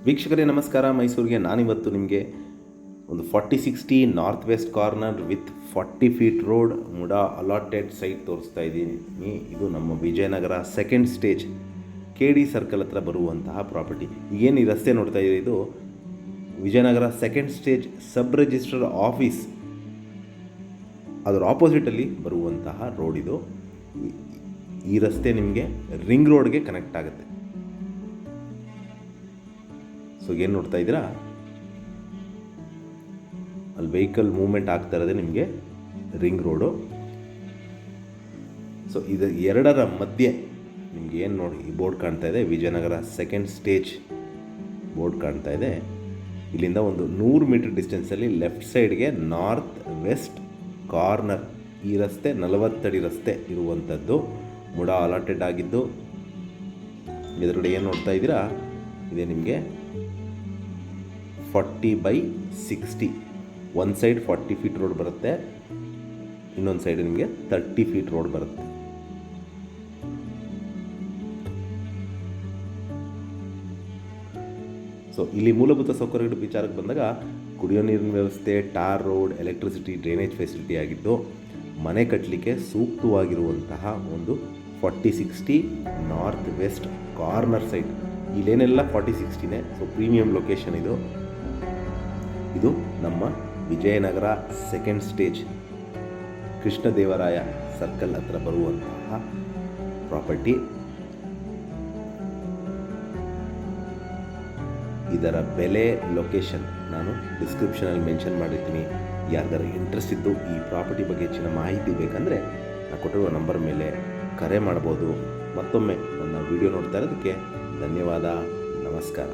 ವೀಕ್ಷಕರೇ ನಮಸ್ಕಾರ. ಮೈಸೂರಿಗೆ ನಾನಿವತ್ತು ನಿಮಗೆ ಒಂದು 4060 north west corner with 40 feet road MUDA allotted site ತೋರಿಸ್ತಾ ಇದ್ದೀನಿ. ಇದು ನಮ್ಮ Vijayanagar second stage KD circle ಹತ್ರ ಬರುವಂತಹ ಪ್ರಾಪರ್ಟಿ. ಈಗೇನು ಈ ರಸ್ತೆ ನೋಡ್ತಾ ಇದ್ದೀರಿ, ಇದು Vijayanagar second stage sub register office, ಅದರ ಆಪೋಸಿಟಲ್ಲಿ ಬರುವಂತಹ ರೋಡ್ ಇದು. ಈ ರಸ್ತೆ ನಿಮಗೆ ರಿಂಗ್ ರೋಡ್ಗೆ ಕನೆಕ್ಟ್ ಆಗುತ್ತೆ. ಸೊ ಏನು ನೋಡ್ತಾ ಇದ್ದೀರಾ, ಅಲ್ಲಿ ವೆಹಿಕಲ್ ಮೂವ್ಮೆಂಟ್ ಆಗ್ತಾ ಇರೋದೇ ನಿಮಗೆ ರಿಂಗ್ ರೋಡು. ಸೊ ಇದು ಎರಡರ ಮಧ್ಯೆ ನಿಮ್ಗೆ ಏನು ನೋಡಿ ಈ ಬೋರ್ಡ್ ಕಾಣ್ತಾ ಇದೆ, ವಿಜಯನಗರ ಸೆಕೆಂಡ್ ಸ್ಟೇಜ್ ಬೋರ್ಡ್ ಕಾಣ್ತಾ ಇದೆ. ಇಲ್ಲಿಂದ ಒಂದು 100 ಮೀಟರ್ ಡಿಸ್ಟೆನ್ಸಲ್ಲಿ ಲೆಫ್ಟ್ ಸೈಡ್ಗೆ ನಾರ್ತ್ ವೆಸ್ಟ್ ಕಾರ್ನರ್ ಈ ರಸ್ತೆ 40 ಅಡಿ ರಸ್ತೆ ಇರುವಂಥದ್ದು, ಮುಡಾ ಅಲಾಟೆಡ್ ಆಗಿದ್ದು. ಎದುರುಗಡೆ ಏನು ನೋಡ್ತಾ ಇದ್ದೀರಾ, ಇದೆ ನಿಮಗೆ 40/60. ಒಂದು ಸೈಡ್ 40 ಫೀಟ್ ರೋಡ್ ಬರುತ್ತೆ, ಇನ್ನೊಂದು ಸೈಡ್ ನಿಮಗೆ 30 ಫೀಟ್ ರೋಡ್ ಬರುತ್ತೆ. ಸೊ ಇಲ್ಲಿ ಮೂಲಭೂತ ಸೌಕರ್ಯಗಳ ವಿಚಾರಕ್ಕೆ ಬಂದಾಗ ಕುಡಿಯೋ ನೀರಿನ ವ್ಯವಸ್ಥೆ, tar road, electricity, drainage facility ಆಗಿದ್ದು ಮನೆ ಕಟ್ಟಲಿಕ್ಕೆ ಸೂಕ್ತವಾಗಿರುವಂತಹ ಒಂದು 4060 ನಾರ್ತ್ ವೆಸ್ಟ್ ಕಾರ್ನರ್ ಸೈಟ್. ಇಲ್ಲೇನೆಲ್ಲ 4060ನೇ. ಸೊ ಪ್ರೀಮಿಯಂ ಲೊಕೇಶನ್ ಇದು. ಇದು ನಮ್ಮ Vijayanagar second stage Krishnadevaraya circle ಹತ್ರ ಬರುವಂತಹ ಪ್ರಾಪರ್ಟಿ. ಇದರ ಬೆಲೆ, ಲೊಕೇಶನ್ ನಾನು ಡಿಸ್ಕ್ರಿಪ್ಷನಲ್ಲಿ ಮೆನ್ಷನ್ ಮಾಡಿರ್ತೀನಿ. ಯಾರಿಗಾರು ಇಂಟ್ರೆಸ್ಟ್ ಇದ್ದು ಈ ಪ್ರಾಪರ್ಟಿ ಬಗ್ಗೆ ಹೆಚ್ಚಿನ ಮಾಹಿತಿ ಬೇಕಂದರೆ ನಾನು ಕೊಟ್ಟಿರುವ ನಂಬರ್ ಮೇಲೆ ಕರೆ ಮಾಡ್ಬೋದು. ಮತ್ತೊಮ್ಮೆ ನನ್ನ ವಿಡಿಯೋ ನೋಡ್ತಾ ಇರೋದಕ್ಕೆ ಧನ್ಯವಾದ. ನಮಸ್ಕಾರ.